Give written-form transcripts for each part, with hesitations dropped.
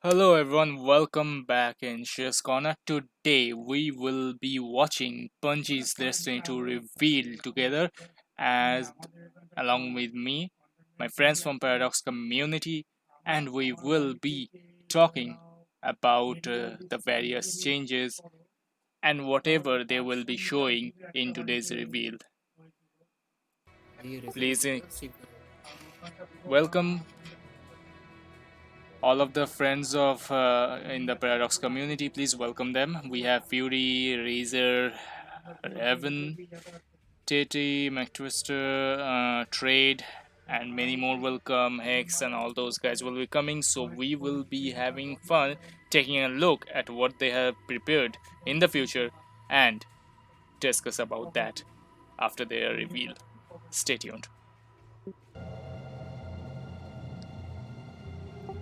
Hello everyone, welcome back in Shares Corner. Today we will be watching Bungie's Destiny to reveal together as along with me, my friends from Paradox community, and we will be talking about the various changes and whatever they will be showing in today's reveal. Please welcome all of the friends of in the Paradox community. Please welcome them. We have Fury, Razor, Raven, Titi, McTwister, Trade, and many more will come. Hex and all those guys will be coming. So we will be having fun taking a look at what they have prepared in the future and discuss about that after their reveal. Stay tuned.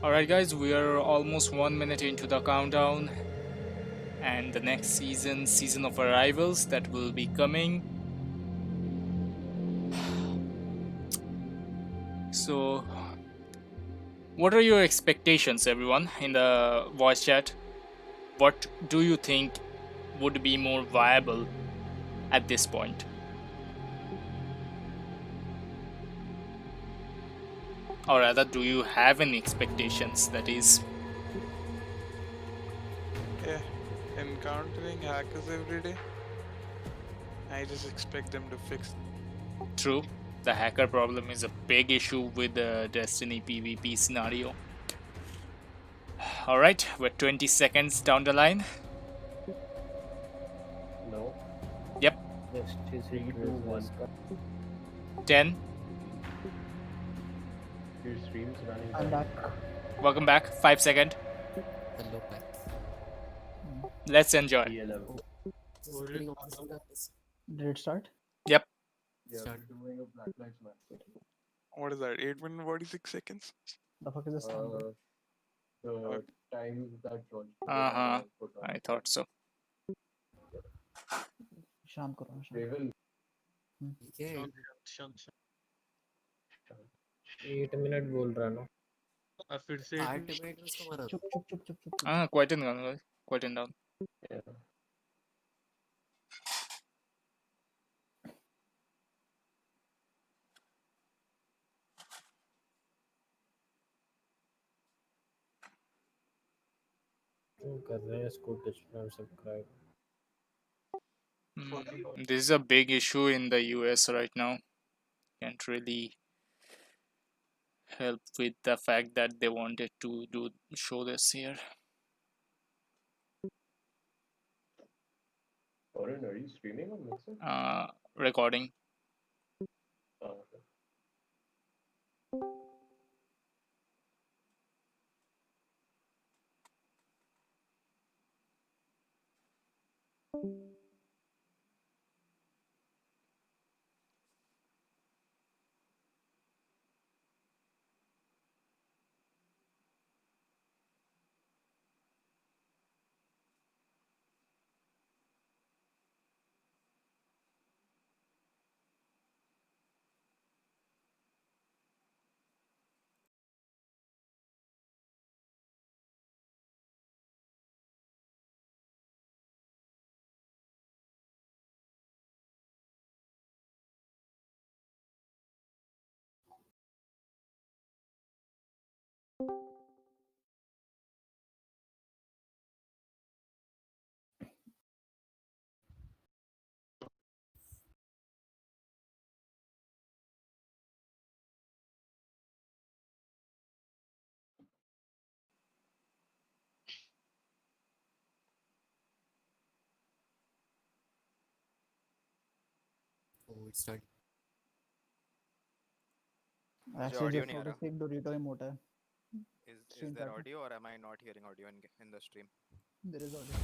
Alright, guys, we are almost 1 minute into the countdown, and the next season of Arrivals, that will be coming. So what are your expectations, everyone, in the voice chat? What do you think would be more viable at this point? Or rather, do you have any expectations? That is Yeah, encountering hackers every day. I just expect them to fix. true. The hacker problem is a big issue with the Destiny PvP scenario. Alright, we're 20 seconds down the line. No. Yep. Next is 3, 2, 1. 10. Your stream's running. I'm back. Welcome back. 5 seconds. Hello, back. Let's enjoy. P11. Did it start? Yep. Yeah, Start. we're doing a Black Lives Matter. What is that? 8 minutes 46 seconds? The fuck is this sound? The time that George put on. I thought so. शांत करो शांत. Raven, Yeah, 8 minute बोल रहा ना. फिर से 8 minutes तुम्हारा. चुप चुप चुप चुप चुप. Quieten down, guys. Quieten down. Yeah. कर रहे हैं इसको subscribe. This is a big issue in the US right now. Can't really help with the fact that they wanted to show this here. Oren, are you streaming on Mixer? Recording. Okay. Oh, it started. Actually, audio just नहीं आ noticed रहा? एक Dorito ही मोटा है. Is Screen there card में. audio or am I not hearing audio in the stream? There is audio.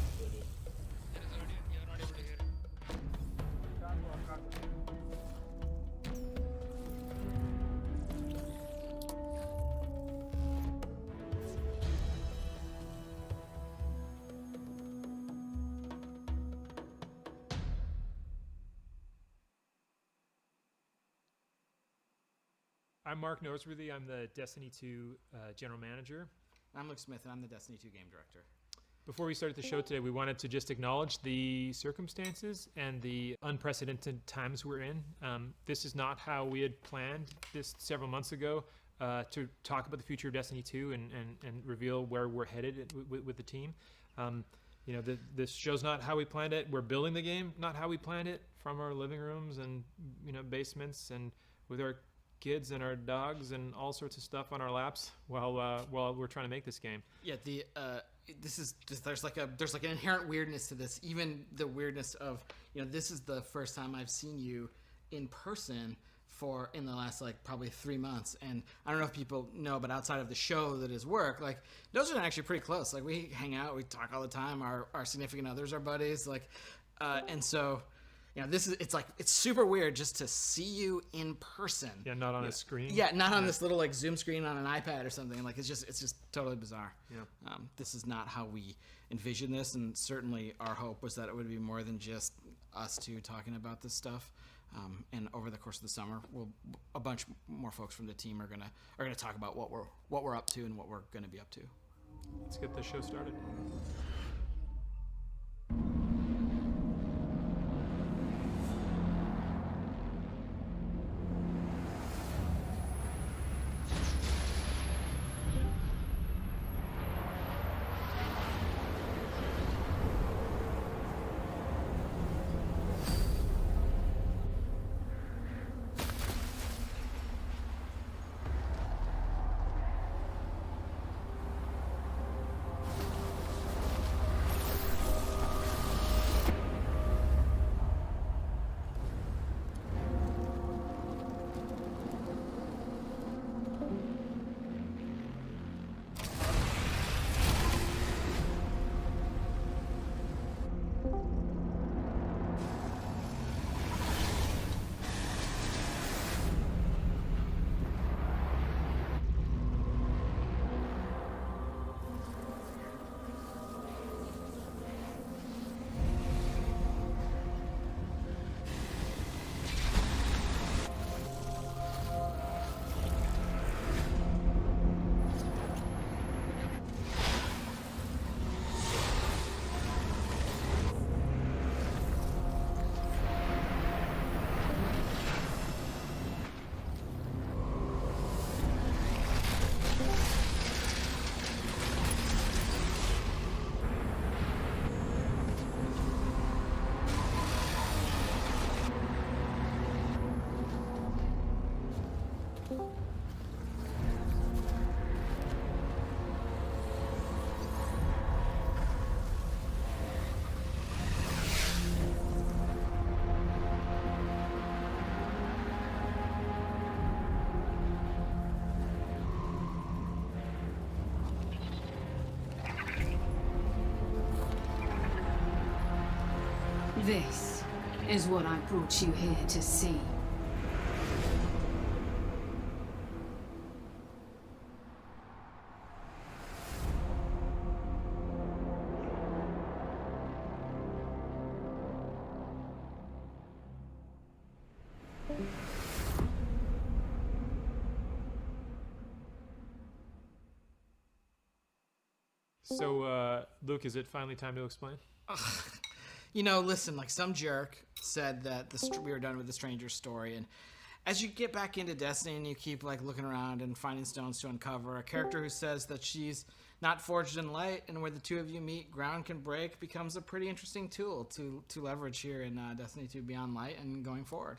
I'm Mark Noseworthy. I'm the Destiny 2 general manager. I'm Luke Smith, and I'm the Destiny 2 game director. Before we started the show today, we wanted to just acknowledge the circumstances and the unprecedented times we're in. This is not how we had planned this several months ago to talk about the future of Destiny 2 and reveal where we're headed with the team. This show's not how we planned it. We're building the game, not how we planned it, from our living rooms and basements and with our kids and our dogs and all sorts of stuff on our laps while we're trying to make this game. Yeah, there's like an inherent weirdness to this. Even the weirdness of this is the first time I've seen you in person in the last probably 3 months, and I don't know if people know, but outside of the show that is work, those are actually pretty close. We hang out, we talk all the time. Our significant others are buddies, and so. It's super weird just to see you in person. Yeah, not on a screen. Yeah, not on this little Zoom screen on an iPad or something. It's just totally bizarre. Yeah. This is not how we envisioned this, and certainly our hope was that it would be more than just us two talking about this stuff. And over the course of the summer, a bunch more folks from the team are gonna talk about what we're up to and what we're gonna be up to. Let's get the show started. This is what I brought you here to see. So, Luke, is it finally time to explain? Listen, some jerk said that we were done with the Stranger story, and as you get back into Destiny and you keep looking around and finding stones to uncover, a character who says that she's not forged in light, and where the two of you meet, ground can break, becomes a pretty interesting tool to leverage here in Destiny 2 Beyond Light and going forward.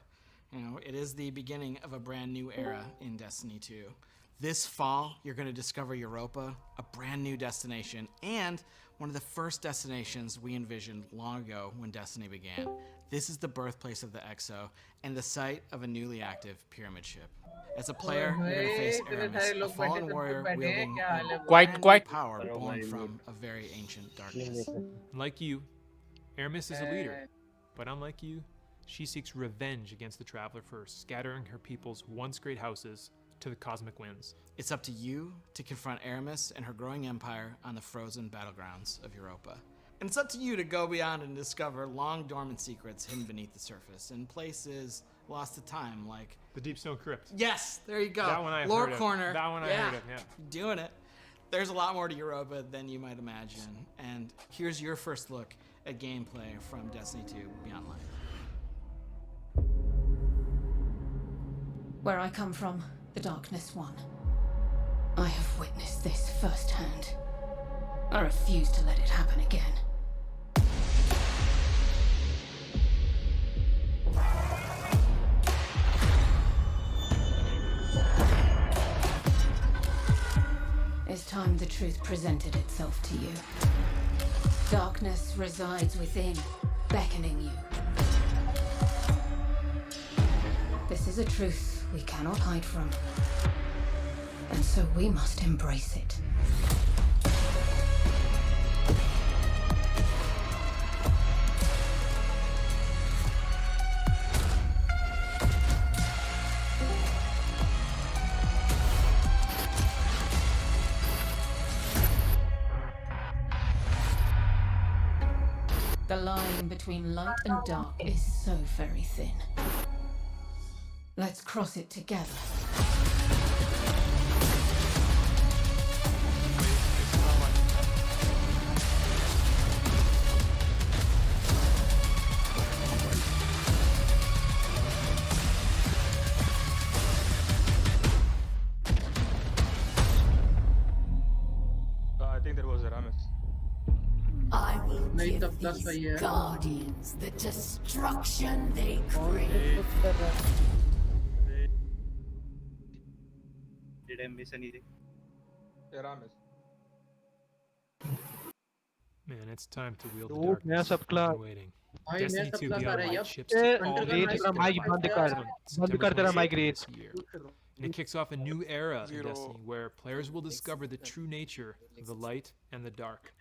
It is the beginning of a brand new era in Destiny 2. This fall, you're going to discover Europa, a brand new destination, and one of the first destinations we envisioned long ago when Destiny began. This is the birthplace of the Exo and the site of a newly active pyramid ship. As a player, you're going to face Aramis, a fallen warrior wielding Quite. power born from a very ancient darkness. Like you, Aramis is a leader, but unlike you, she seeks revenge against the Traveler first, scattering her people's once great houses to the cosmic winds. It's up to you to confront Aramis and her growing empire on the frozen battlegrounds of Europa. And it's up to you to go beyond and discover long dormant secrets hidden beneath the surface in places Lost to Time, like The Deep Stone Crypt. yes, there you go. That one I've Lore heard of. corner. That one I yeah, heard of, yeah. doing it. There's a lot more to Europa than you might imagine, and here's your first look at gameplay from Destiny 2 Beyond Light. Where I come from, the Darkness won. I have witnessed this firsthand. I refuse to let it happen again. It's time the truth presented itself to you. Darkness resides within, beckoning you. This is a truth we cannot hide from, and so we must embrace it. The line between light and dark is so very thin. Let's cross it together. I think that was Aramis. I will Night give of the these Fire. guardians the destruction they crave. Did I miss anything? Aramis. Man, it's time to wield the Dude, नया darkness. सबका- We've been waiting. भाई Destiny मैं 2 सबका Beyond कर Light रहा ships हूँ to all red devices तेरा mic by बंद कर September बंद कर तेरा 22nd mic this red year. And it kicks off a new era in Zero. Destiny where players will discover the true nature of the light and the dark.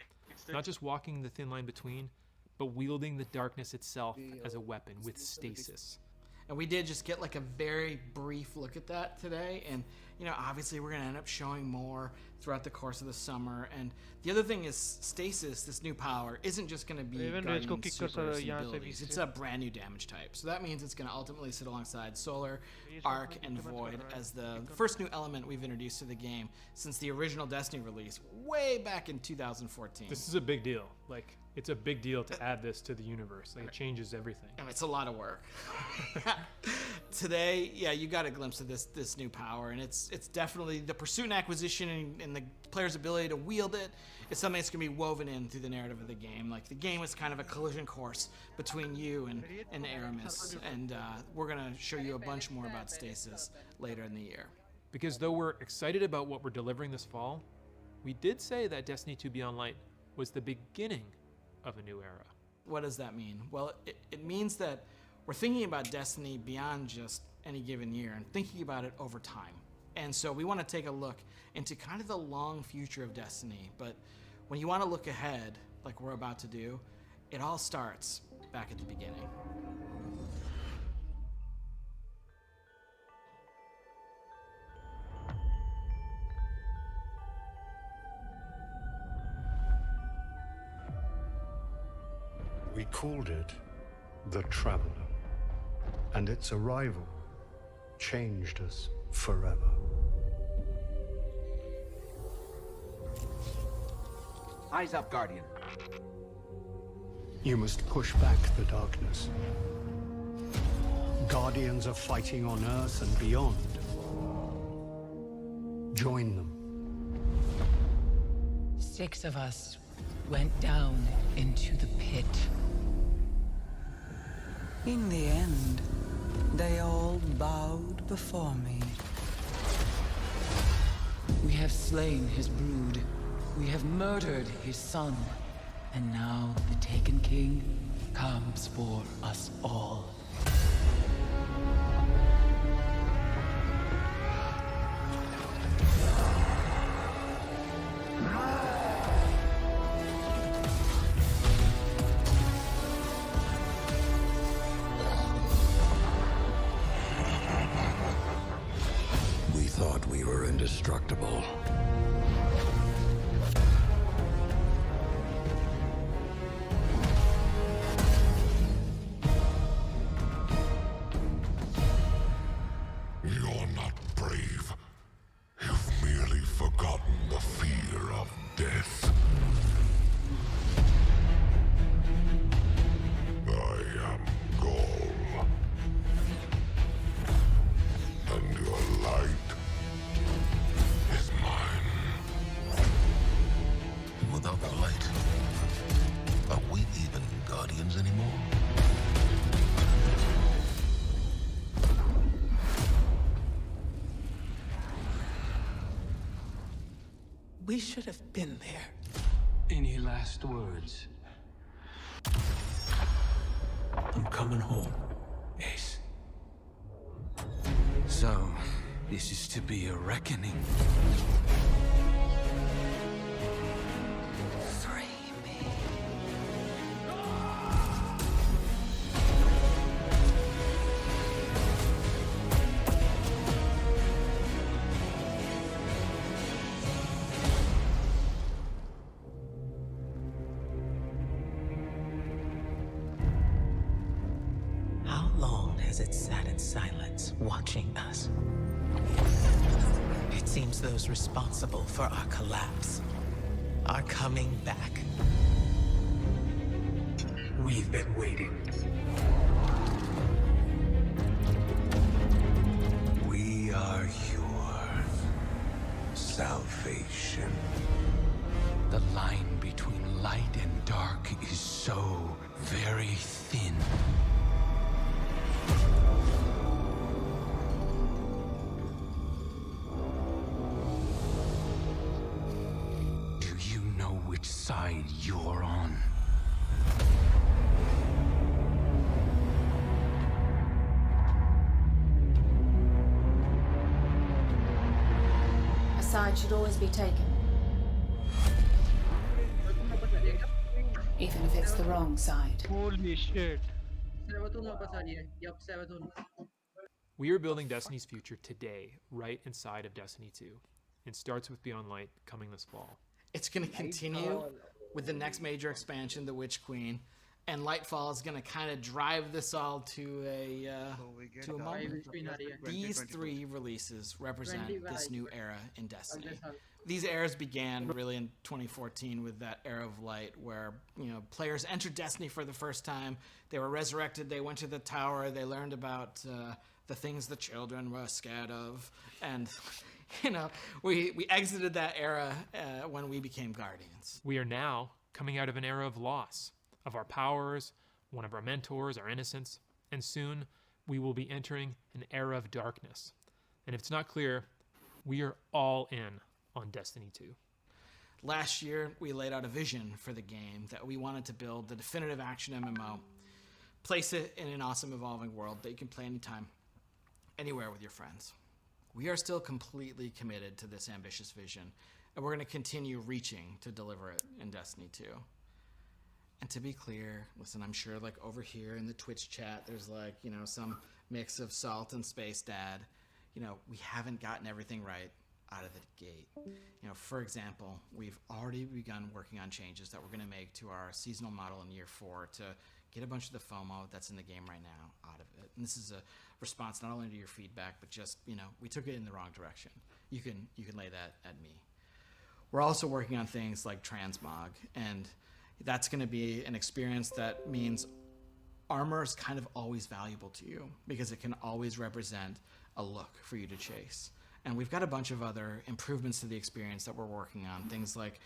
Not just walking the thin line between, but wielding the darkness itself as a weapon with stasis. And we did just get like a very brief look at that today. And, you know, obviously we're going to end up showing more throughout the course of the summer. And the other thing is Stasis, this new power, isn't just going to be Even Guardian Rage को kick कर supers and यहाँ से abilities. भी It's a brand new damage type. So that means it's going to ultimately sit alongside Solar, Arc, and Void as the first new element we've introduced to the game since the original Destiny release way back in 2014. This is a big deal. Like, it's a big deal to add this to the universe. Like, it changes everything. And it's a lot of work. Today, yeah, you got a glimpse of this new power, and it's definitely the pursuit and acquisition and the player's ability to wield it. It's something that's going to be woven in through the narrative of the game. Like, the game is kind of a collision course between you and Aramis, and we're going to show you a bunch more about Stasis later in the year. Because though we're excited about what we're delivering this fall, we did say that Destiny 2 Beyond Light was the beginning of a new era. What does that mean? Well, it means that we're thinking about Destiny beyond just any given year and thinking about it over time. And so we want to take a look into kind of the long future of Destiny. But when you want to look ahead, like we're about to do, it all starts back at the beginning. We called it the Traveler, and its arrival changed us forever. Eyes up, Guardian. You must push back the darkness. Guardians are fighting on Earth and beyond. Join them. 6 of us went down into the pit. In the end, they all bowed before me. We have slain his brood. We have murdered his son. And now the Taken King comes for us all. We thought we were indestructible. We should have been there. Any last words? I'm coming home, Ace. So, this is to be a reckoning. Free me. How long has it sat in silence, watching us? It seems those responsible for our collapse are coming back. We've been waiting. We are your salvation. The line between light and dark is so very thin. Do you know which side you're on? A side should always be taken. Even if it's the wrong side. Holy shit. We are building Destiny's future today, right inside of Destiny 2. It starts with Beyond Light coming this fall. It's going to continue with the next major expansion, the Witch Queen, and Lightfall is going to kind of drive this all to a moment. These three releases represent this new era in Destiny. These eras began really in 2014 with that era of light where, you know, players entered Destiny for the first time. They were resurrected. They went to the tower. They learned about the things the children were scared of. And, you know, we exited that era when we became Guardians. We are now coming out of an era of loss of our powers, one of our mentors, our innocence, and soon we will be entering an era of darkness. And if it's not clear, we are all in on Destiny 2. Last year, we laid out a vision for the game that we wanted to build the definitive action MMO, place it in an awesome evolving world that you can play anytime, anywhere with your friends. We are still completely committed to this ambitious vision, and we're going to continue reaching to deliver it in Destiny 2. And to be clear, listen, I'm sure like over here in the Twitch chat, there's like, you know, some mix of salt and space dad. You know, we haven't gotten everything right out of the gate. You know, for example, we've already begun working on changes that we're going to make to our seasonal model in year 4 to get a bunch of the FOMO that's in the game right now out of it. And this is a response not only to your feedback, but just, you know, we took it in the wrong direction. You can lay that at me. We're also working on things like transmog, and that's going to be an experience that means armor is kind of always valuable to you because it can always represent a look for you to chase. And we've got a bunch of other improvements to the experience that we're working on. Things like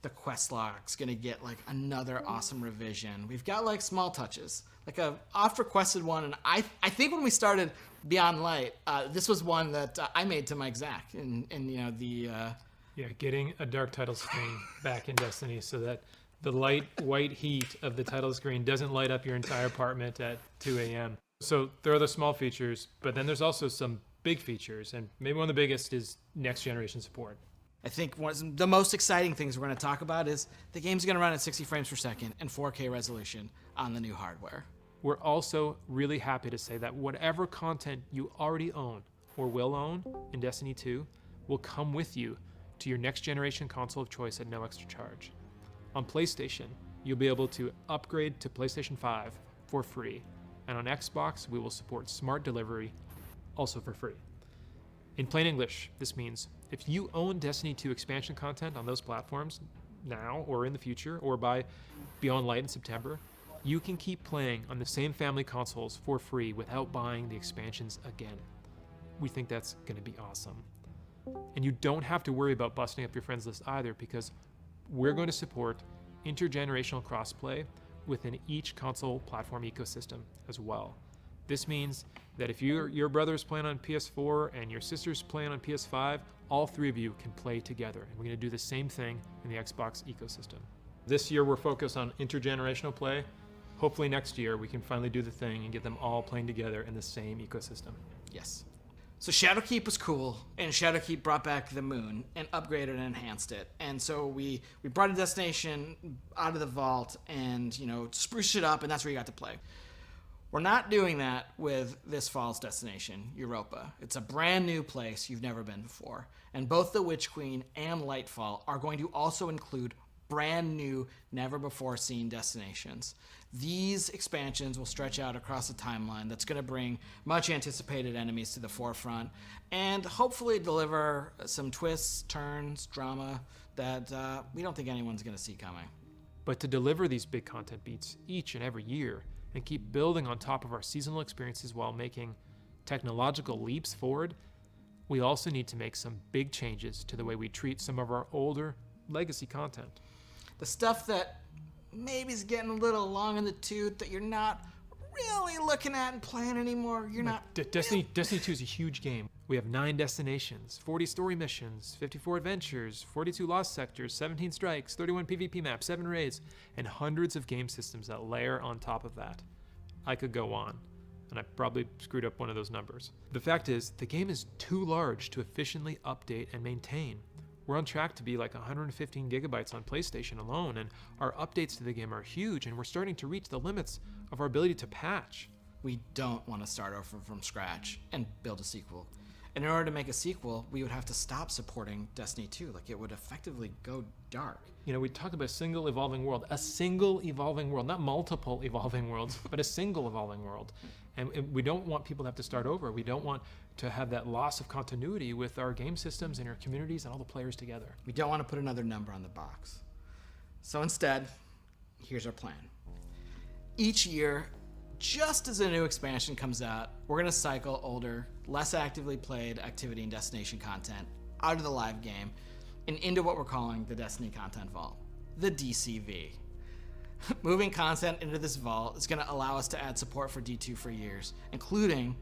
the quest log's going to get like another awesome revision. We've got like small touches, like a oft requested one. And I think when we started Beyond Light, this was one that I made to Mike Zach in you know, the... Yeah, getting a dark title screen back in Destiny so that the light white heat of the title screen doesn't light up your entire apartment at 2 a.m. So there are the small features, but then there's also some big features, and maybe one of the biggest is next generation support. I think one of the most exciting things we're going to talk about is the game's going to run at 60 frames per second and 4K resolution on the new hardware. We're also really happy to say that whatever content you already own or will own in Destiny 2 will come with you to your next generation console of choice at no extra charge. On PlayStation, you'll be able to upgrade to PlayStation 5 for free, and on Xbox, we will support smart delivery also for free. In plain English, this means if you own Destiny 2 expansion content on those platforms now or in the future or by Beyond Light in September, you can keep playing on the same family consoles for free without buying the expansions again. We think that's going to be awesome. And you don't have to worry about busting up your friends list either, because we're going to support intergenerational crossplay within each console platform ecosystem as well. This means that if your brother's playing on PS4 and your sister's playing on PS5, all three of you can play together. And we're going to do the same thing in the Xbox ecosystem. This year we're focused on intergenerational play. Hopefully next year we can finally do the thing and get them all playing together in the same ecosystem. Yes. So Shadowkeep was cool, and Shadowkeep brought back the moon and upgraded and enhanced it. And so we brought a destination out of the vault and, spruced it up, and that's where you got to play. We're not doing that with this fall's destination, Europa. It's a brand new place you've never been before. And both the Witch Queen and Lightfall are going to also include brand new, never before seen destinations. These expansions will stretch out across a timeline that's going to bring much anticipated enemies to the forefront and hopefully deliver some twists, turns, drama that we don't think anyone's going to see coming. But to deliver these big content beats each and every year and keep building on top of our seasonal experiences while making technological leaps forward, we also need to make some big changes to the way we treat some of our older legacy content. The stuff that maybe is getting a little long in the tooth that you're not really looking at and playing anymore. You're not. Destiny 2 is a huge game. We have 9 destinations, 40 story missions, 54 adventures, 42 lost sectors, 17 strikes, 31 PvP maps, 7 raids, and hundreds of game systems that layer on top of that. I could go on, and I probably screwed up one of those numbers. The fact is, the game is too large to efficiently update and maintain. We're on track to be like 115 gigabytes on PlayStation alone, and our updates to the game are huge, and we're starting to reach the limits of our ability to patch. We don't want to start over from scratch and build a sequel. And in order to make a sequel, we would have to stop supporting Destiny 2. Like, it would effectively go dark. We talk about a single evolving world, not multiple evolving worlds, but a single evolving world. And we don't want people to have to start over. We don't want to have that loss of continuity with our game systems and our communities and all the players together. We don't want to put another number on the box. So instead, here's our plan. Each year, just as a new expansion comes out, we're going to cycle older, less actively played activity and destination content out of the live game and into what we're calling the Destiny Content Vault, the DCV. Moving content into this vault is going to allow us to add support for D2 for years, including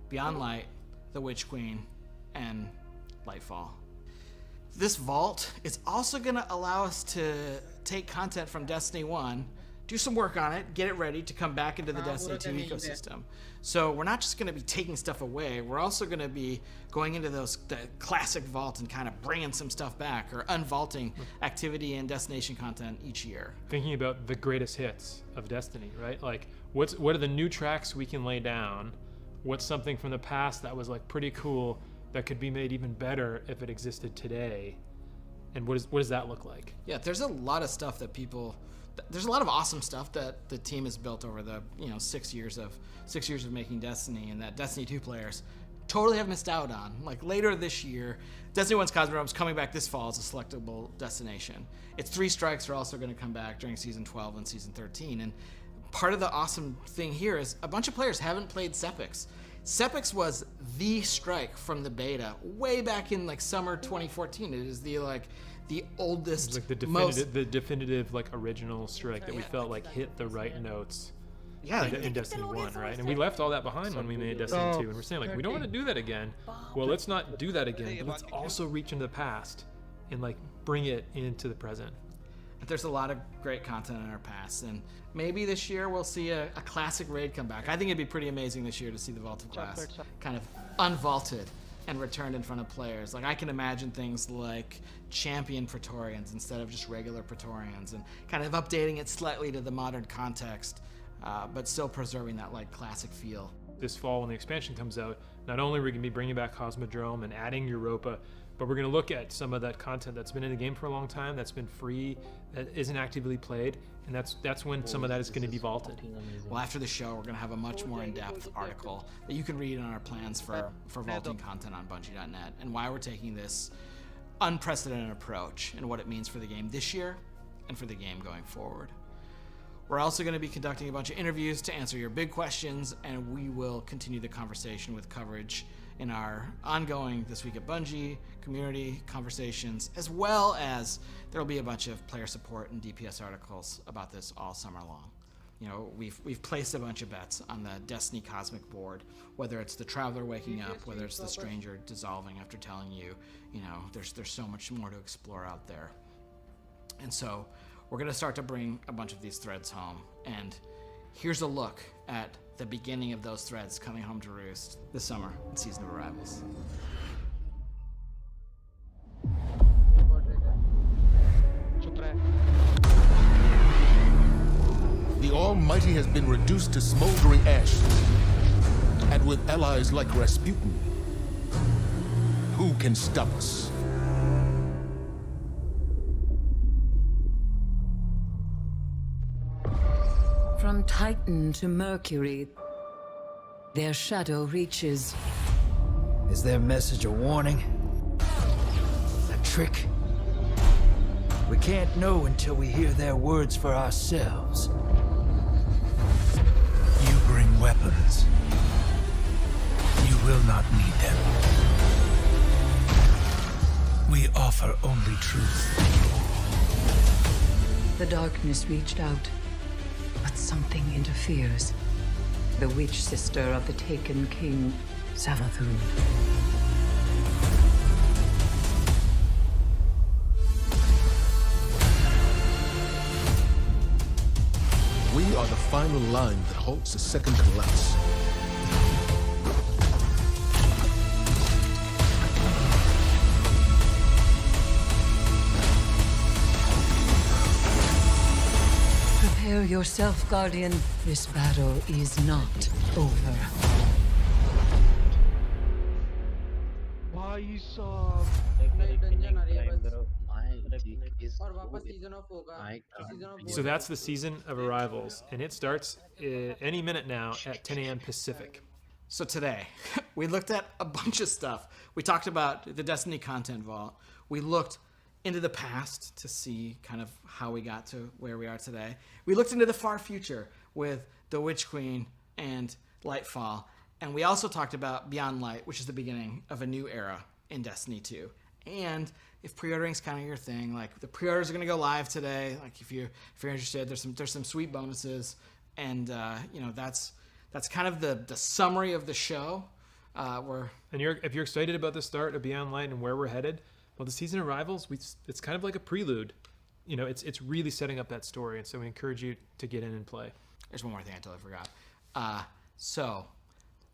Beyond Light, the Witch Queen, and Lightfall. This vault is also going to allow us to take content from Destiny 1, do some work on it, get it ready to come back into the Destiny 2 ecosystem. So we're not just going to be taking stuff away, we're also going to be going into the classic vault and kind of bringing some stuff back or unvaulting activity and destination content each year. Thinking about the greatest hits of Destiny, right? Like, what are the new tracks we can lay down? What's something from the past that was like pretty cool that could be made even better if it existed today? And what does that look like? Yeah, there's a lot of stuff that there's a lot of awesome stuff that the team has built over the 6 years of making Destiny, and that Destiny 2 players totally have missed out on. Like, later this year, Destiny 1's Cosmodrome's coming back this fall as a selectable destination. Its 3 strikes are also going to come back during Season 12 and Season 13, and part of the awesome thing here is a bunch of players haven't played Sepix. Sepix was the strike from the beta way back in summer 2014. It is the oldest, It was like the definitive original strike that we felt hit the right notes. Yeah, in Destiny 1, right? And we left all that behind when we made Destiny 2, and we're saying we don't want to do that again. Well, let's not do that again, but let's also reach into the past and bring it into the present. There's a lot of great content in our past, and maybe this year we'll see a classic raid come back. I think it'd be pretty amazing this year to see the Vault of Glass kind of unvaulted and returned in front of players. I can imagine things like champion Praetorians instead of just regular Praetorians, and kind of updating it slightly to the modern context, but still preserving that classic feel. This fall, when the expansion comes out, not only are we going to be bringing back Cosmodrome and adding Europa, but we're going to look at some of that content that's been in the game for a long time, that's been free, that isn't actively played, and that's when some of that is going to be vaulted. Well, after the show, we're going to have a much more in-depth article that you can read on our plans for vaulting content on Bungie.net, and why we're taking this unprecedented approach and what it means for the game this year and for the game going forward. We're also going to be conducting a bunch of interviews to answer your big questions, and we will continue the conversation with coverage in our ongoing This Week at Bungie community conversations, as well as there will be a bunch of player support and DPS articles about this all summer long. we've placed a bunch of bets on the Destiny Cosmic board, whether it's the Traveler waking up, whether it's the Stranger dissolving after telling you, there's so much more to explore out there. And so we're going to start to bring a bunch of these threads home. And here's a look at the beginning of those threads coming home to roost this summer in Season of Arrivals. The Almighty has been reduced to smoldering ashes. And with allies like Rasputin, who can stop us? From Titan to Mercury, their shadow reaches. Is their message a warning? A trick? We can't know until we hear their words for ourselves. You bring weapons. You will not need them. We offer only truth. The darkness reached out, but something interferes. The witch sister of the taken king, Savathun. We are the final line that halts the second collapse. Prepare yourself, Guardian. This battle is not over. So that's the Season of Arrivals, and it starts any minute now at 10 a.m. Pacific. So today, we looked at a bunch of stuff. We talked about the Destiny content vault. We looked into the past to see kind of how we got to where we are today. We looked into the far future with the Witch Queen and Lightfall. And we also talked about Beyond Light, which is the beginning of a new era in Destiny 2. And if pre-ordering's kind of your thing, like the pre-orders are going to go live today. Like if you're interested, there's some sweet bonuses, and that's kind of the summary of the show. If you're excited about the start of Beyond Light and where we're headed, well, the Season of Arrivals, it's kind of like a prelude. It's really setting up that story, and so we encourage you to get in and play. There's one more thing I totally forgot. So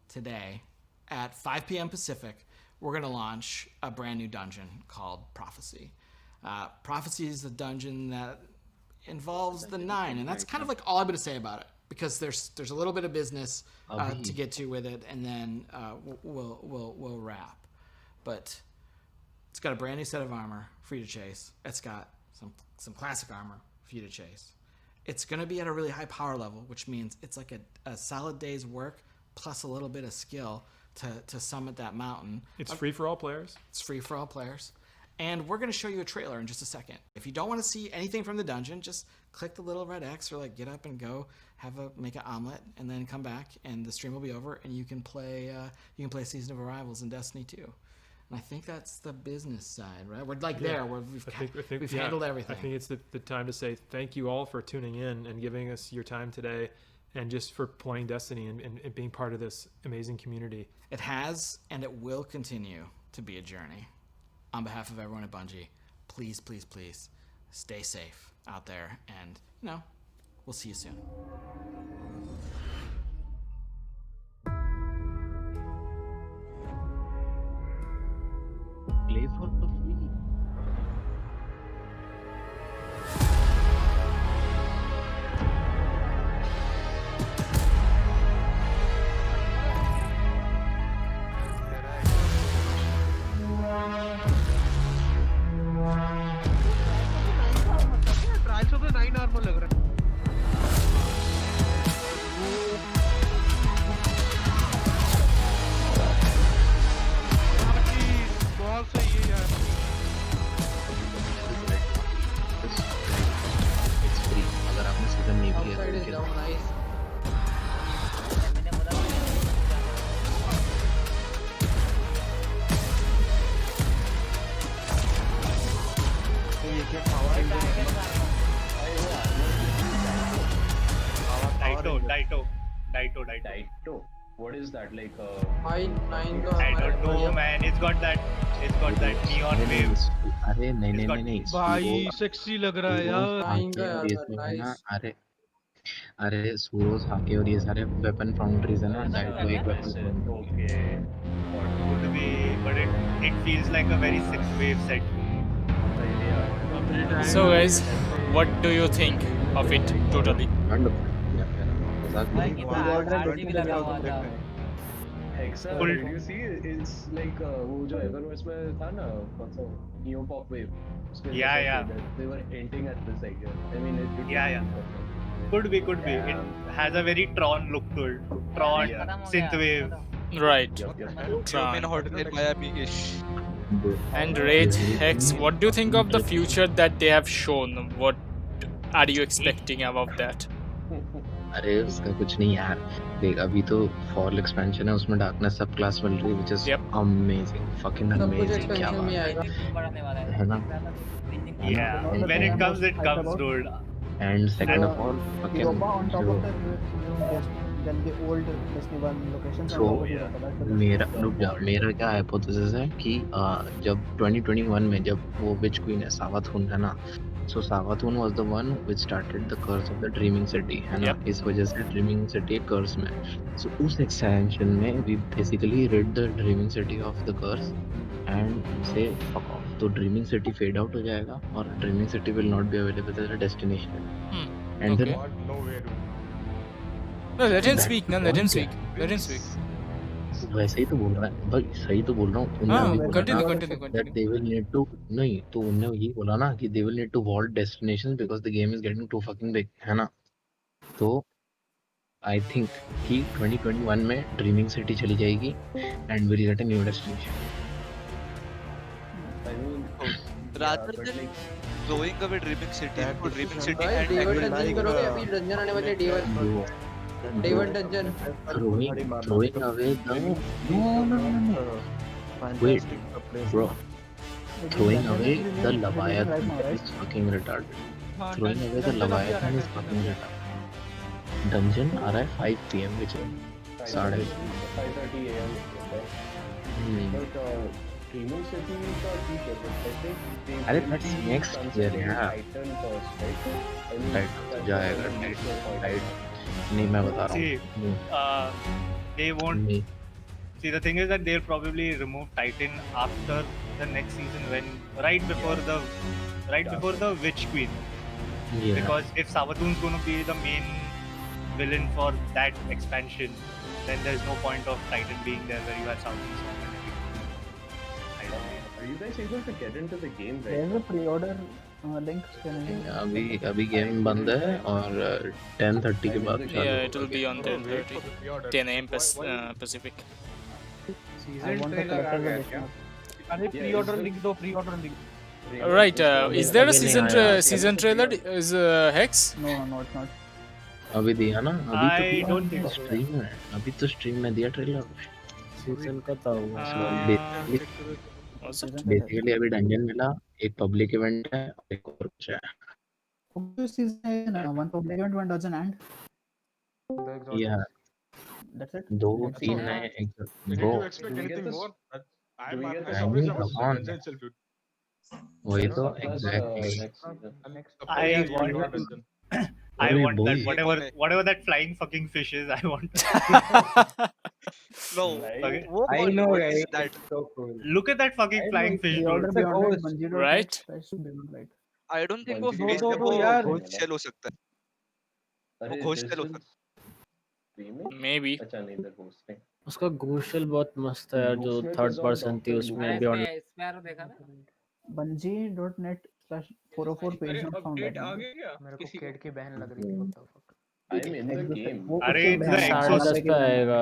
today at 5 p.m. Pacific, we're going to launch a brand new dungeon called Prophecy. Prophecy is a dungeon that involves the Nine, and that's kind of like all I'm going to say about it, because there's a little bit of business to get to with it, and then we'll wrap. But it's got a brand new set of armor for you to chase. It's got some classic armor for you to chase. It's going to be at a really high power level, which means it's like a solid day's work plus a little bit of skill to summit that mountain. It's free for all players. It's free for all players. And we're going to show you a trailer in just a second. If you don't want to see anything from the dungeon, just click the little red X, or like get up and go make an omelet, and then come back, and the stream will be over, and you can play Season of Arrivals in Destiny 2. And I think that's the business side, right? We're like there, where we've handled everything. I think it's the time to say thank you all for tuning in and giving us your time today, and just for playing Destiny and being part of this amazing community. It has, and it will continue to be a journey. On behalf of everyone at Bungie, please, please, please stay safe out there, and we'll see you soon. Play for the free. Daito. What is that like? I don't know, man. It's got that neon wave. अरे नहीं नहीं नहीं नहीं भाई sexy लग रहा है यार और ये सब है ना अरे अरे सूरोस हाके और ये सारे वेपन फाउंड्रीज है ना डाइटो एक weapon foundry Could be, but it feels like a very synth wave set. So guys, what do you think of it totally? Hexa, Full- did you see? It's like वो जो Eververse में था ना, कौन सा Neo Pop Wave. उसमें Yeah, जैसा yeah. that they were hinting at this idea. I mean, it Yeah. Could be. Yeah. It has a very Tron look to it. Tron, synthwave. Right. Miami-ish. And Rage Hex, what do you think of the future that they have shown? What are you expecting about that? अरे उसका कुछ नहीं यार देख अभी तो fall expansion है उसमें डार्कनेस सब क्लास मिल रही है which is amazing fucking amazing क्या बात है ना Yeah. When it comes, dude. And second of all Europa on top of fucking the then the old Destiny 1 locations So, on top of Europa. That's the best. मेरा रुक जा मेरा क्या hypothesis है कि जब 2021 में जब वो विच क्वीन है सावाथून है ना so Savathun was the one which started the curse of the dreaming city है ना इस वजह से ड्रीमिंग सिटी कर्स में सो उस एक्सटेंशन में we basically rid the dreaming city of the curse and से फक ऑफ तो ड्रीमिंग सिटी फेड आउट हो जाएगा और dreaming city will not be available as a destination and Okay. No, let him speak. No, let him speak. Let him speak. वैसे ही तो बोल रहा है भाई सही तो बोल रहा हूँ उन्होंने हाँ, भी बोला continue, ना continue, that continue. they will need to नहीं तो उन्होंने ये बोला ना कि they will need to vault destinations because the game is getting too fucking big है ना तो I think कि 2021 में ड्रीमिंग सिटी चली जाएगी and we'll get a new destination I mean, Rather but than like, going away Dreaming City, That for Dreaming City भाई, and David actually Dungeon करोगे, अभी dungeon आने वाले David Dungeon throwing away the no wait bro throwing away the Leviathan is fucking retarded throwing away the Leviathan is fucking retarded dungeon आ रहा है 5 PM which is 5:30 AM. But Dreaming City का ठीक है, but I think they अरे will that's be next year considering यार Titan first, right? I mean, Titan तो that's जाएगा the major point. Titan नहीं मैं बता रहा See, हूँ they won't. नहीं See, the thing is that they'll probably remove Titan after the next season, when right before the Witch Queen. Yeah. Because if Savathun's going to be the main villain for that expansion, then there's no point of Titan being there where you have Savathun's. Are you guys able to get into the game right There's now? a pre-order link. अभी game बंद है और 10:30 के बाद चालू Yeah, it will होगा be on 10:30, 10 AM Pacific. I want the collector's edition. अरे pre-order link दो pre-order link Right. Is there a season trailer? Is Hex? No, it's not. अभी दिया ना I अभी तो don't think so. स्ट्रीम में अभी तो स्ट्रीम में दिया ट्रेलर सीजन का था बेसिकली अभी डंजन मिला एक पब्लिक इवेंट है और एक और कुछ है This season, one public event, one doesn't end. या That's it. दो That's तीन all. नए एक We दो need to expect anything more. Do we get the I mean, surprise come on. Dungeon itself, dude. वही तो surprise, exactly next season? I want Dungeon. I अरे want that boy. whatever that flying fucking fish is. I want. No, Okay. I know, what is that? So cool. Look at that fucking flying fish, Pre-order dude. beyond light, Bungie dot Right? net / beyond light. I don't think वो Bungie face दो पे दो वो यार। Ghost shell हो सकता है वो अरे घोस्ट this शेल हो is सकता remake? Maybe. अच्छा नहीं इधर hosting. उसका घोषल बहुत मस्त है यार जो Ghostnet third is on person थी Dr. उसमें Luke. Beyond Bungie.net /404 page not found. Update आ गया क्या मेरे को किसी केड की बहन लग रही थी what the fuck. I'm in the game. वो अरे उसके it's बहन the है, Exo- 10:30 पे आएगा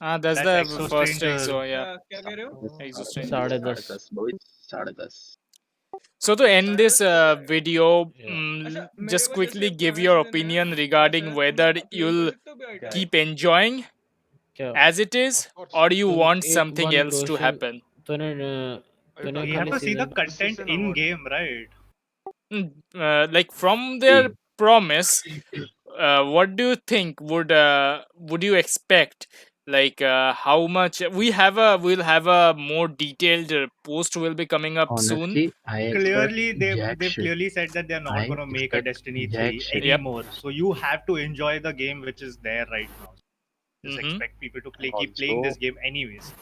That's That's the Exo first Stranger. Exo, yeah. क्या कह रहे हो Exo Stranger. 10:30 boys 10:30 So to end this video, अच्छा मेरे just को quickly जैसे give पुराने your season है, opinion regarding वैसे whether तुम upload you'll कर सकते हो क्या item? keep enjoying क्या as it is, Of course. or you तुम want एक something one else to question happen. तूने तूने You have खाली to see the season content Season in award. game, right? Like from their promise, what do you think? Would you expect, like, how much we'll have a more detailed post will be coming up soon? Honestly, I expect Clearly, jack they've shit. clearly said that they're not I going to make a expect Destiny jack 3 shit. Yep. anymore. So you have to enjoy the game which is there right now. Just Mm-hmm. expect people to keep playing this Also, game anyways.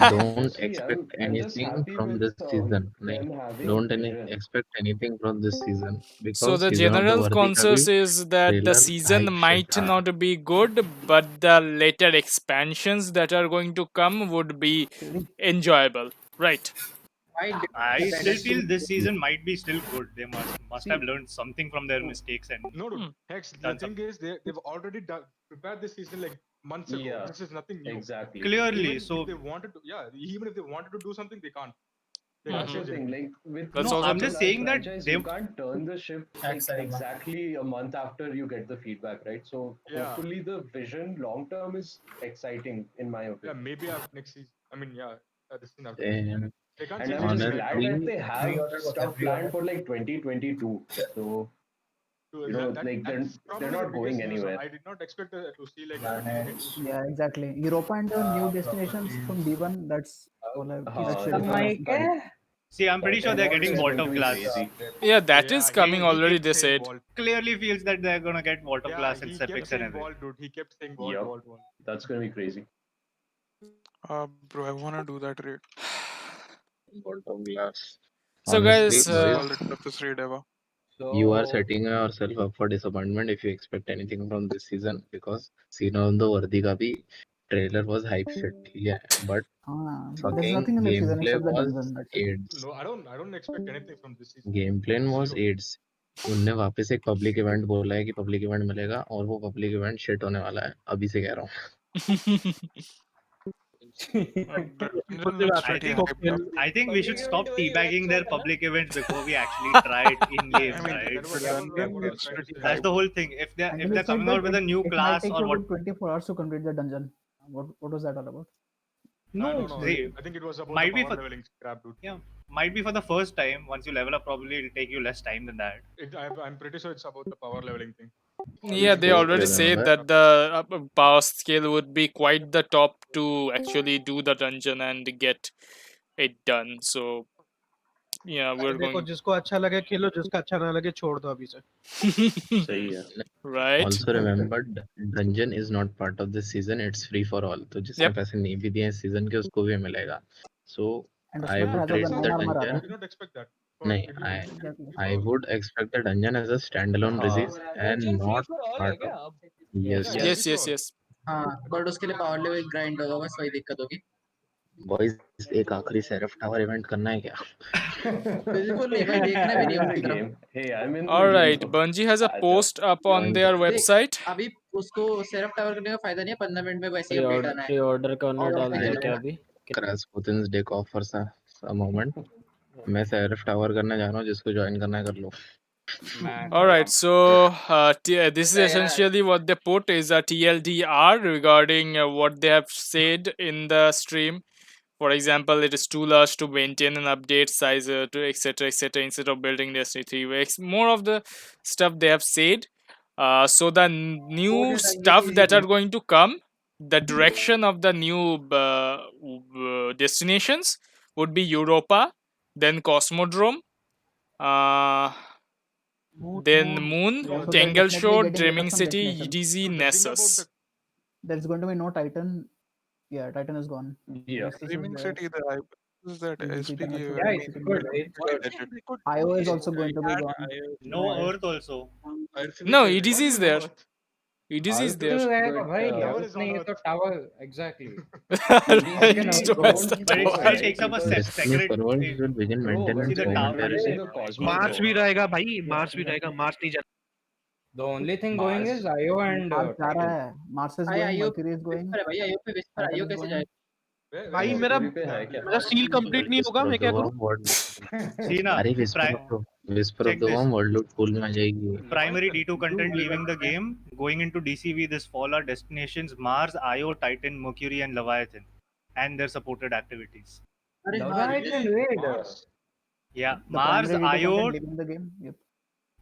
don't See, expect I'm just anything happy from with this season. Like, them having don't vision. expect anything from this season So because the season of the general Vardi ka bhi consensus is that the trailer season hype shit might tha. not be good, but the later expansions that are going to come would be enjoyable, right? I still feel this Hmm. season might be still good. They must have See, learned something from their mistakes and no, dude. Hmm. Hex, the done thing something. is, they've already prepared this season like months ago. Yeah, This is nothing new. exactly. Clearly, Even if so they wanted to, yeah, even if they wanted to do something, they can't. They can't That's the Mm-hmm. change thing. anything. Like with That's no, also I'm such a true. just large saying that franchise, they you can't turn the ship like exactly a month after you get the feedback, right? So Yeah, hopefully the vision long term is exciting, in my yeah, opinion. maybe after next season. I mean, yeah, this thing after next season. And They can't And change I'm just anything right now. glad that honestly, they have stuff planned for like 2022. So So like that's they're probably the not going biggest news. anywhere. I did not expect to see like Destiny get pushed. Yeah, exactly. Europa and the new destinations from D1. That's really promising. see. I'm pretty sure they're Vault getting is Vault going to of be Glass. crazy. Yeah, that Yeah, is coming He already. kept They saying said. Vault. Clearly feels that they're gonna get Vault of yeah, Glass and he kept Sepix and saying everything. Vault, dude. He kept saying Vault, Yep, Vault, Vault. that's going to be crazy. Bro, I wanna do that raid. Vault of Glass. So, Honestly, guys, That's boys, all the toughest raid ever. you are setting yourself up for disappointment if you expect anything from this season because Scene of the Vardi ka bhi trailer was hype shit. Yeah, but There's fucking nothing in the season gameplay except the was dungeon. That's it. AIDS. No, I don't expect anything from this season. Game plan was Zero. एड्स उनने वापस एक public event बोला है कि public event मिलेगा और वो पब्लिक इवेंट शिट होने वाला है अभी से कह रहा हूँ The dungeon looks I pretty think hyped up. I think we should stop teabagging their public events before we actually try it in Yeah, game, I mean, right? the dungeon what I was looks trying to pretty say. That's hyped. the whole thing. And If you they're said coming that out with a new it might class take or you what? about 24 hours to complete the dungeon. What was that all about? No, No. see, I think it was about the might be power for leveling crap, dude. yeah, might be for the first time. Once you level up, probably it'll take you less time than that. I'm pretty sure it's about the power leveling thing. yeah, they just already said remember that the power scale would be quite the top to actually do the dungeon and get it done. So, yeah, we're देखो going. जिसको अच्छा लगे खेलो जिसका अच्छा ना लगे छोड़ दो अभी से सही है Right? also remember dungeon is not part of this season it's free for all तो जिसने Yep. पैसे नहीं भी दिए इस सीजन के उसको भी मिलेगा so And I उसमें would rather treat than the non armor आ dungeon रहा I did है. not expect that. नहीं Exactly. I would expect the dungeon as a standalone release and not part of yes Yeah, Yes, free for yes, all. yes. हाँ but उसके लिए power level grind होगा बस वही दिक्कत होगी boys एक आखिरी सेरफ टावर इवेंट करना है क्या बिल्कुल नहीं भाई देखना भी I'm नहीं in हूँ the की तरफ game. Hey, I'm in the game. Alright, Bungie has a अच्छा post up on Bungie their देख website. अभी उसको सेरफ टावर करने का फायदा नहीं है 15 मिनट में वैसे ही प्री अपडेट ऑर्डर आना है प्री ऑर्डर का उन्होंने आउट ऑफ डाल में दिया चल क्या जाएगा अभी Rasputin's Day offer a moment मैं सेरफ टावर करने जा रहा हूँ जिसको ज्वाइन करना है कर लो Alright, so this is essentially what they put is a TLDR regarding what they have said in the stream. For example, it is too large to maintain an update size, to etc. Instead of building Destiny 3 more of the stuff they have said. So the new stuff that are going to come, the direction of the new destinations would be Europa, then Cosmodrome, uh, then Moon, Yeah, so they're Tangle definitely Shore, getting rid of Dreaming some City, destinations. EDZ, The thing about Nessus. There's going to be no Titan. Yeah, Titan is gone. Yeah. Nessus is Dreaming there. City, the hype is that EDZ, SP Tangle gave. Shore, I Dreaming mean, City good is it's they good legit. They could IO is do also going to be gone. No Earth also. No, EDZ is there. EDZ is Earth there. is, रहेगा but भाई Tower Earth is on नहीं है Earth. तो tower एग्जैक्टly Right, EDZ towards won't the But it go still tower. ahead takes up a because Destiny separate. servers will begin bro, when maintenance See the they're tower. releasing the Mars Cosmodrome, भी रहेगा भाई Mars भी रहेगा Mars नहीं जाना The only thing going is IO and Mars जा रहा Titan. है. Mars is भाई going. IO Mercury is going. Whisper है भाई आईओ पे विस्पर Titan आईओ is कैसे going. जाएगा भाई मेरा Mercury पे है क्या? मेरा सील कंप्लीट नहीं होगा मैं क्या करूं See na, अरे Whisper of check the this. Worm world लूट पूल में आ जाएगी Primary D2 content leaving the game, going into DCV this fall are destinations Mars, Io, Titan, Mercury, and Leviathan, and their supported activities. अरे हाँ Leviathan, wait. Yeah, The Mars, primary D2 content Io, leaving the game. Yep.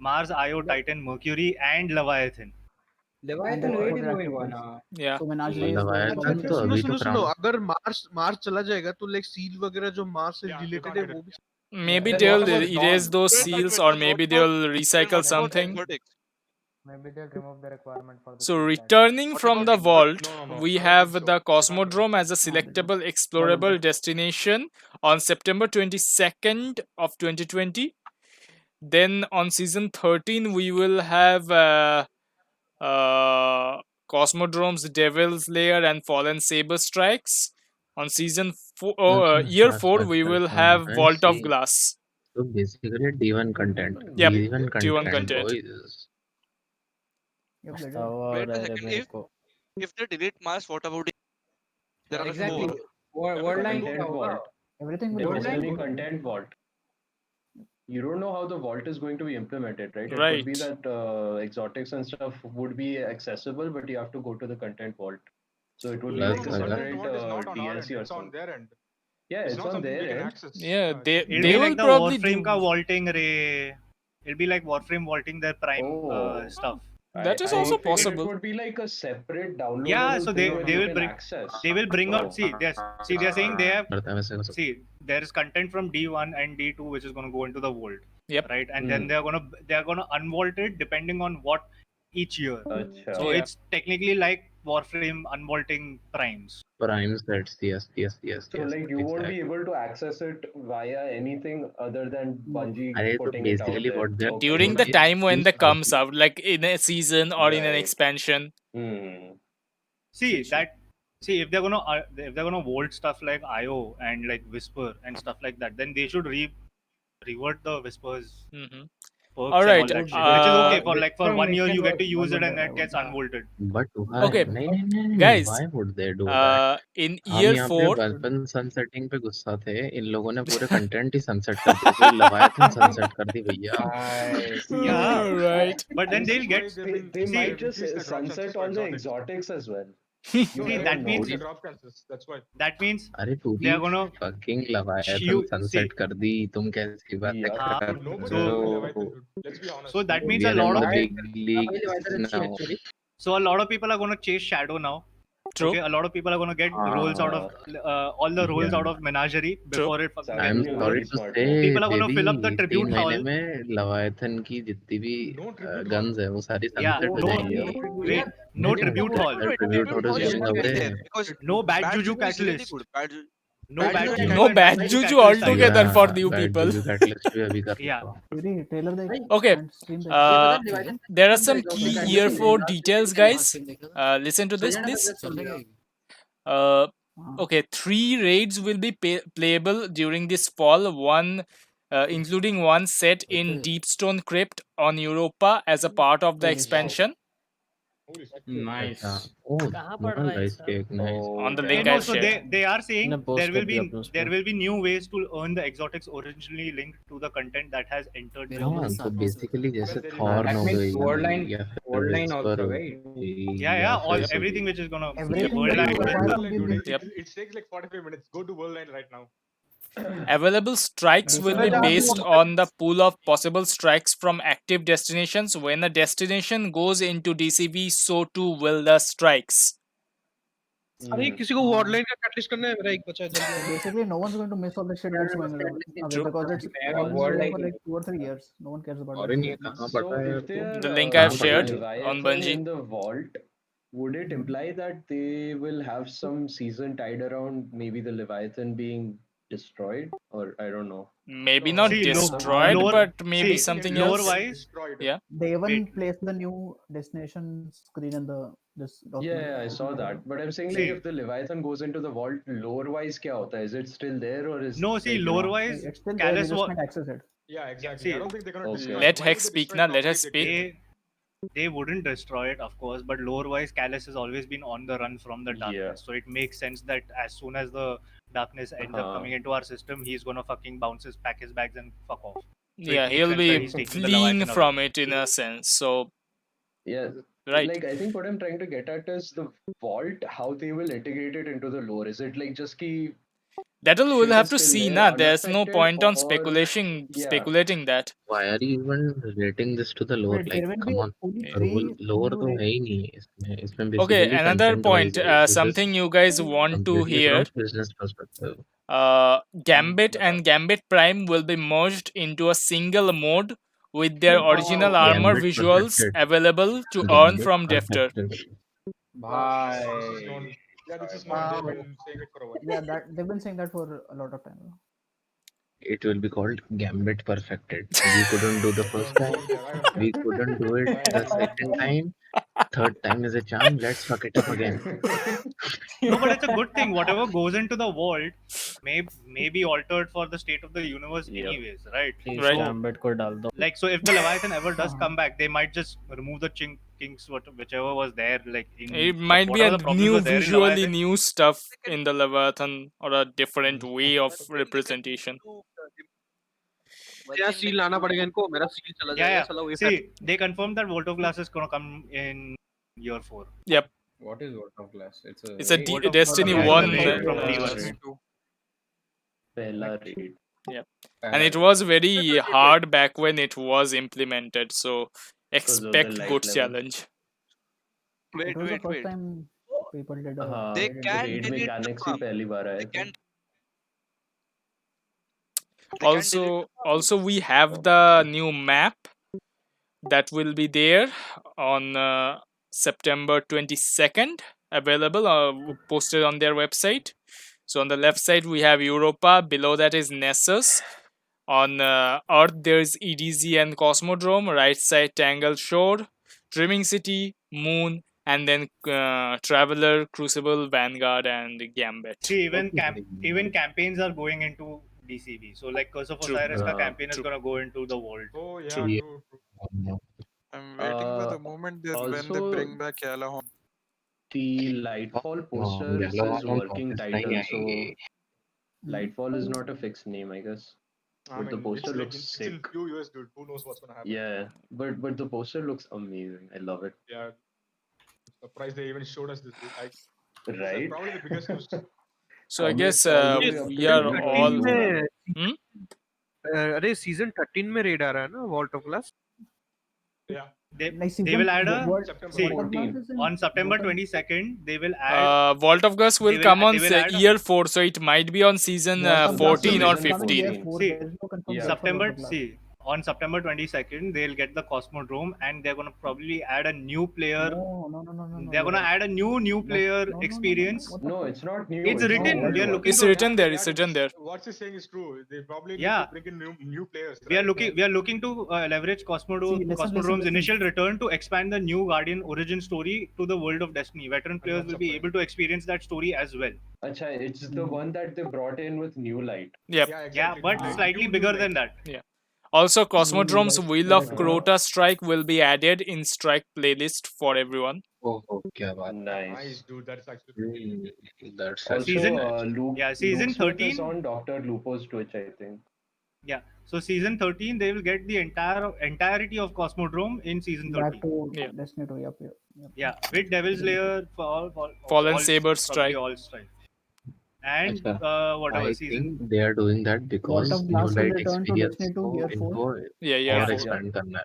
Mars, Io, Titan, Mercury, and Leviathan. and Leviathan that wait supported is going active on. kills. Yeah. So Menage is there. Leviathan तो सुनो अभी सुनो तो सुनो crown अगर Mars Mars चला जाएगा तो लाइक सील वगैरह जो मार्स से रिलेटेड है वो भी Maybe then what they'll about erase Dawn? those Wait, seals, or but maybe they'll recycle what about something. exotics? Maybe they'll remove the requirement for the So seal tag. returning What from about the exotics? vault, No, no, no. we I don't have think so. the They can't do Cosmodrome as a Oh, selectable why explorable would they? destination on September 22nd of 2020. Then on season 13 we will have Cosmodrome's Devil's Lair and Fallen Saber Strikes. On season year 4 we will have I Vault of see. Glass. So basically D1 content. Yep, D1 T1 content, content. boys. Yep, that is. Wait a second. If they delete Mars, what about it? There are Exactly. four. World line Content क्या vault. होगा? Everything will There go will there. be content vault. You don't know how the vault is going to be implemented, right? It could be Right. that exotics and stuff would be accessible, but you have to go to the content vault. So it would be Plus like a अगर separate Vault is not on our end, DLC or it's on something. their end. Yeah, It's it's not on something we their can end. access. Yeah, it's they something they It'll be will like the probably Warframe do. का vaulting ray. It'll be like Warframe vaulting their prime Oh. stuff. That is I also figured possible. it would be like a separate Yeah, downloadable so thing where they you will can bring access. they will bring out Oh. they're saying they have करता है वैसे हो सकता see there is content from D1 and D2 which is going to go into the vault. Yep. Right, and then they're gonna unvault it depending on what each year. Acha. So Yeah. it's technically like Warframe unvaulting primes. prime sets. Yes. So like you won't be able to access it via anything other than Bungie अरे तो putting it out basically there. what they're Okay. During the doing time when is the comes out, like in a season or in an Right. expansion. See if they're gonna vault stuff like IO and like Whisper and stuff like that, then they should revert the Whispers perks All and right. all that shit, which is okay for like for 1 year you get to use it and that gets unvaulted. But why? Okay, नहीं, guys. why would they do that? In हम year यहाँ पे 4, weapon सनसेटिंग पे गुस्सा थे, इन लोगों ने पूरे कंटेंट ही सनसेट कर दिए, पूरी लवायतन सनसेट कर दी भैया। Yeah, right. But then they'll get They might just sunset all the exotics as well. See, that means that's why. that means अरे पूरी they're gonna fucking लवायतन you sunset कर दी, तुम कैसी बात कर रहे हो? Let's be honest. So that means We a are lot in of the big leagues now. So a lot of people are going to chase Shadow now. True. Okay, a lot of people are going to get roles out of all the roles out of Menagerie before it fucking I'm gets sorry over. to say, People are going to fill up the baby, 3 tribute महीने hall. में लवायतन की जितनी भी guns है वो सारी Yeah, sunset हो जाएंगी। wait, no tribute hall. Tribute हो जाएंगे। No bad juju catalyst. No bad juju. No and bad bad juju catalyst altogether Yeah, for new bad people. juju catalyst भी अभी कर Yeah. लो। Fury, trailer देख Okay. and stream देख. There are some key year 4 details, guys. Listen to this, please. Okay, 3 raids will be playable during this fall. One, including one set in Deepstone Crypt on Europa as a part of the expansion. Nice. Oh, no, guys, nice. On the Yeah, link no, I've so shared. they are saying post there will कर दिया अपने there will be new ways to earn the exotics originally linked to the content that has entered the हाँ, तो basically जैसे Thor That हो means गई world line, या world फिर line Whisper also, हो right? गई yeah या all फिर everything which is gonna Everything world that line. you require will be Yep. It takes like 45 minutes. Go to world line right now. Available strikes will be based on the pool of possible strikes from active destinations. When a destination goes into DCV, so too will the strikes. अरे किसी को world line का catalyst करना है मेरा एक बचा है जल्दी। Basically, no one's going to miss all the shit that's going around True. because it's Mega been world going for like like 2 or 3 years. No one cares about और that नहीं shit. कहाँ So पता है if they are The link I've shared Leviathan on Bungie. in the vault, would it imply that they will have some season tied around maybe the Leviathan being destroyed, or I don't know. Maybe not See, destroyed, lore- but maybe see, something lore else. wise, Yeah. They even Wait. placed the new destination screen in this document. Yeah, I saw that. But I'm saying See. like if the Leviathan goes into the vault, lore-wise, क्या होता है? Is it still there or is no, see, like, you lore know- wise, It's still there. They Callus just was can't access it. Yeah, exactly. See, I don't think they're gonna Okay. destroy. Let Why Hex would they speak destroy now. it Let her after they speak. did? they wouldn't destroy it, of course, but lore wise, Callus has always been on the run from the darkness. Yeah. So it makes sense that as soon as the darkness ends up coming into our system, he's gonna fucking pack his bags and fuck off. So Yeah, it makes he'll sense that he's be taking the fleeing Leviathan from away. it in a sense. So, Yeah. right. Like I think what I'm trying to get at is the vault, how they will integrate it into the lore. Is it like just ki That we'll shit have is to still see, there na. There's no unaffected, point on or yeah, speculating that. Why are you even relating this to the lore? Wait, Like, there will be come on, only Yeah. three lore new तो है ही नहीं है इसमें Okay, basically another content wise point. है. This is Something you guys want to completely hear. from business perspective. Gambit and Gambit Prime will be merged into a single mode with their original armor Gambit visuals perfected. available to earn Gambit from Drifter. perfected. This is known. Yeah, this is known. They've been saying it for a while. Yeah, that they've been saying that for a lot of time. It will be called Gambit perfected. We couldn't do the first Don't time. care. I don't care. We couldn't do it I the know. second time. Third time is a charm. Let's fuck it up again. No, but it's a good thing. Whatever goes into the vault may be altered for the state of the universe anyways, right? Please Right. Gambit को डाल दो. Like, so if the Leviathan ever does come back, they might just remove the kinks, whichever was there, like in It might be whatever a the problems new were there in visually Leviathan. new stuff in the Leviathan or a different way of representation. क्या seal लाना पड़ेगा इनको मेरा seal चला Yeah, जाएगा yeah. साला वही See, they confirmed that Vault of Glass is gonna come in year 4. Yep. What is World of Glass? It's a It's a raid? Destiny Yeah, it's 1 a raid from uh, D1. Pehla raid. Yep. And it was very hard back when it was implemented, so Because of the expect light good level. challenge. It was the first time people did a They हाँ can raid delete the mechanics he farm. पहली बार आए They थे. can. They can delete the Also we have the new map that will be there on September 22nd, available posted on their website. So on the left side we have Europa, below that is Nessus. On Earth there is EDZ and Cosmodrome, right side Tangle Shore, Dreaming City, Moon, and then Traveler, Crucible, Vanguard, and Gambit. See, even campaigns are going into DCB. So like Curse of True. Osiris ka campaign is gonna go into the vault. Oh yeah, True. true. I'm waiting for the moment that when they Also, bring back Yalahorn. the Lightfall poster says working title, so आएंगे. Lightfall is not a fixed name, I guess. I But the mean, poster it's like looks it's sick. in few years, dude. Who knows what's gonna happen? Yeah, but the poster looks amazing. I love it. Yeah. I'm surprised they even showed us this, dude. It's Right? probably the biggest news. So I guess all the way up we to are 2022 all. में. अरे season 13 में red आ रहा है ना vault of glass. Yeah. They will add a September see 14. on September 22nd they will add Vault of Glass will come on year 4, so it might be on season Vault of Glass 14 or is coming 15. year 4. See, There is no confirmed Yeah. date for September Vault of Glass. see on September 22nd they'll get the Cosmodrome and they're gonna probably add a new player. No. They're gonna add a new player experience. No, it's not new. It's written. not We are new. looking It's to written there. It's written there. What he's saying is true. They probably need Yeah. to bring in new players. We are right? looking to leverage Cosmodrome's listen. initial return to expand the new Guardian origin story to the world of Destiny. Veteran players will be able to experience that story as well. Acha, it's the one that they brought in with new light. Yep. Yeah, Yeah, exactly. but Like, slightly new bigger light. than that. Yeah. Also, Cosmodrome's Wheel of correct. Crota Strike will be added in Strike playlist for everyone. Oh, क्या बात. Nice, Nice. dude. That's actually That's Also, Season- Luke season Smith 13 is on Dr. Lupo's Twitch, I think. Yeah. So season 13 they will get the entirety of Cosmodrome in season 13. Back to Yeah. Destiny 2. Yep. Yeah, with Devil's Lair for Fallen all, Saber probably Strike. all strike. And अच्छा. whatever I season. think they are doing that because Vault of new Glass will light return to experience Destiny 2 को year 4. इनको Yeah. और expand करना है.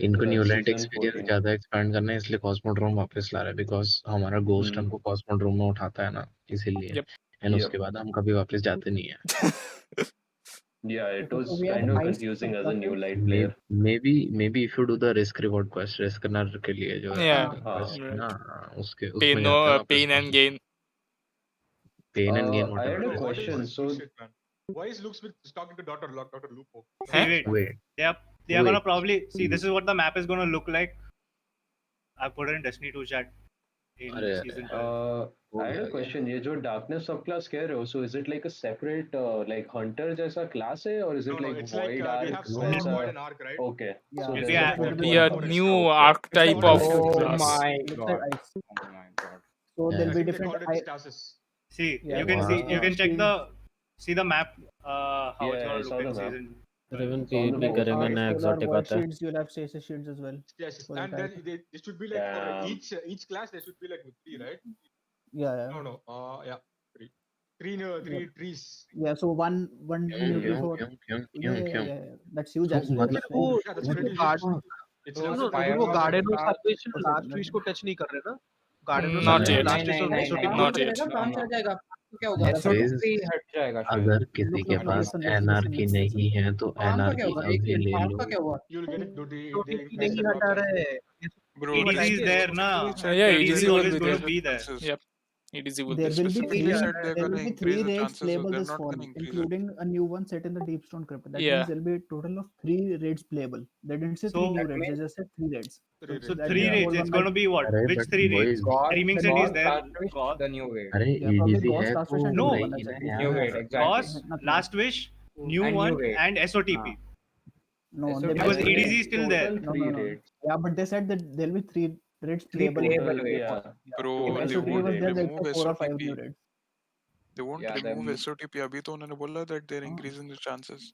इनको new light season experience 14. ज्यादा expand करना है इसलिए कॉस्मोड्रोम वापस ला रहा है बिकॉज हमारा गोस्ट हमको कॉस्मोड्रोम में उठाता है ना इसीलिए Yep. And Yep. उसके बाद हम कभी वापस जाते नहीं है. Yeah, it Okay, was so we have kind of ice confusing as a new classes. light player. maybe if you do the risk reward quest risk करना के लिए जो है Yeah. quest Right. ना उसके Pain, उसमें जाते हैं वापस pain and gain. pain and gain I had a Bro, what is question. this So, bullshit, man? Why is Luke Smith talking to Dr. Lupo? Huh? wait They are gonna Wait. probably see. This is what the map is gonna look like. I put it in Destiny 2 chat in अरे season 12. I had a question. ये जो darkness subclass कह रहे हो, so is it like a separate like hunter जैसा class है, or is it No, like it's like void we arc? have spell ऐसा? void and arc, right? Okay. Yeah. So It's there's Yeah. a fourth Be one. a new Okay. archetype of Oh class. Looks like ice. Oh my god. So Yeah. there'll I be think they different. called it these classes. See, Yeah, you can wow. see, you can check Speed. the map. How it's Yeah, I gonna saw look in the map. season. Riven It's on the PvP board. करेंगे नया Solar exotic void आता है. shields. You'll have stasis shields as well. Yes, For and the then they should be like for Damn. each class there should be like 3, right? Yeah. No. Yeah, 3. three trees. Yeah, so one क्यों will be क्यों for क्यों क्यों yeah, क्यों yeah, क्यों yeah, yeah. That's huge तो actually. मतलब That's वो Yeah, that's very pretty big. huge. Guard It's no level no five. अभी वो Plus garden of star. salvation One last second, trees को टच नहीं कर रहे ना garden of Not salvation yet. Last नहीं ट्रीज नहीं ऑफ नहीं एसओटीपी नहीं Not काम yet. चलेगा, काम no चल no जाएगा, तो क्या होगा? That's what Guys, एसओटीपी हट जाएगा शायद अगर किसी look, के look, पास listen, listen, listen, एनआरकी listen, नहीं listen. है तो काम का क्या एनआरकी होगा? एक अभी मिनट, ले काम लो का क्या हुआ? You'll get it. They एसओटीपी increase the नहीं drop हटा chance. रहे Bro, SOTP EDZ this हटाएंगे is there na. Yeah, EDZ EDZ is will always be going there. to be there. Yep, EDZ will be There will be there. Specifically three. said they're There will gonna be increase three the raids chances, so playable they're this not fall, gonna increase it. including a new one set in the Deepstone Crypt. That Yeah. means there'll be a total of 3 raids playable. They didn't say three So new raids. They just said 3 raids. Three so raids. That three means raids. whole It's one going might. to be what? अरे Which but three raids? boys God, Dreaming The City is God, new. there. Starfish, God. the new raid. अरे Yeah, probably EDZ है Ghost, तो Starfish, and No. new one. वही That's ना it. New यार raid, exactly. Gauss, Nothing else. Last Wish, New And new One, raid. and SOTP. No, they Because SOTP. EDZ is still there. Total no, three no, no. raids. Yeah, but they said that there'll be 3 raids Three playable. playable Total, raids. yeah. Bro, If Total they three SOTP won't was there, raids. there'll remove be 4 or 5 new SOTP. raids. They won't Yeah, remove them. SOTP. अभी तो उन्होंने बोला that they're increasing the chances.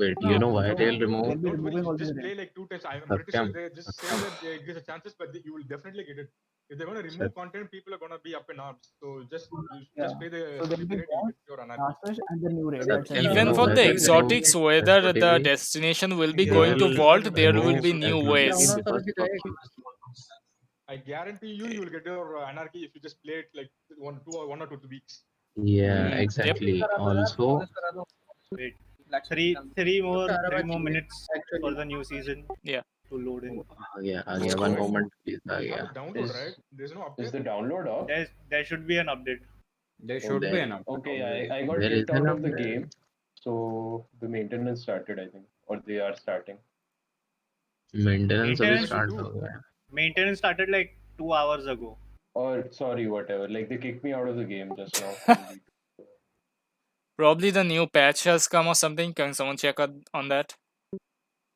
wait No, you know why no, they'll they'll remove be Don't worry. removing all these Just raids. play like 2 tests. I'm pretty sure Satyam they just say Satyam that they increase the chances, but you will definitely get it. If they're gonna remove Sat- content, people are gonna be up in arms. So Yeah. just play the So there'll SOTP be rate. You'll Ghost, get your anarchy. Starfish, and the new raid. That's Satyam it. you Even know for why the they'll remove exotics, whether the SOTP destination will be they going to will vault, there will remove be new ways. everything download करो because भी तो है एक। I guarantee you, you will get your anarchy if you just play it like 1 or 2 weeks. yeah Yep. exactly also Wait. Like Three more minutes for the new season Yeah. to load in. Uh Oh, गया it's one going. moment please uh You have गया to download, Is right? There's no is update. the download off? There should be an update. There Oh, should be there. an update. Okay, Always. I got there is kicked an out of the update game, so the maintenance started, I think, or they are starting. maintenance अभी Maintenance start हो गया Maintenance started like 2 hours ago. Or sorry, whatever. Like they kicked me out of the game just now. Probably the new patch has come or something. Can someone check on that?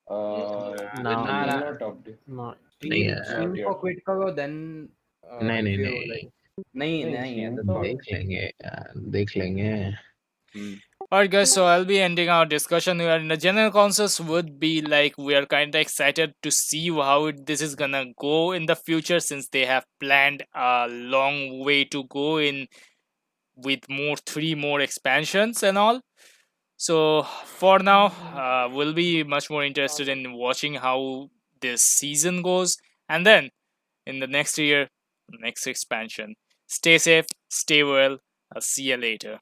ना Will not update. नहीं Steam, है Steam को yet. quit करो, then नहीं if नहीं you नहीं like, नहीं नहीं, नहीं है Steam that's तो not. देख लेंगे यार देख लेंगे Alright, guys, so I'll be ending our discussion here. And the general consensus would be like we are kind of excited to see how this is gonna go in the future since they have planned a long way to go in with 3 more expansions and all. So for now, we'll be much more interested in watching how this season goes, and then in the next year, next expansion. Stay safe, stay well. I'll see you later.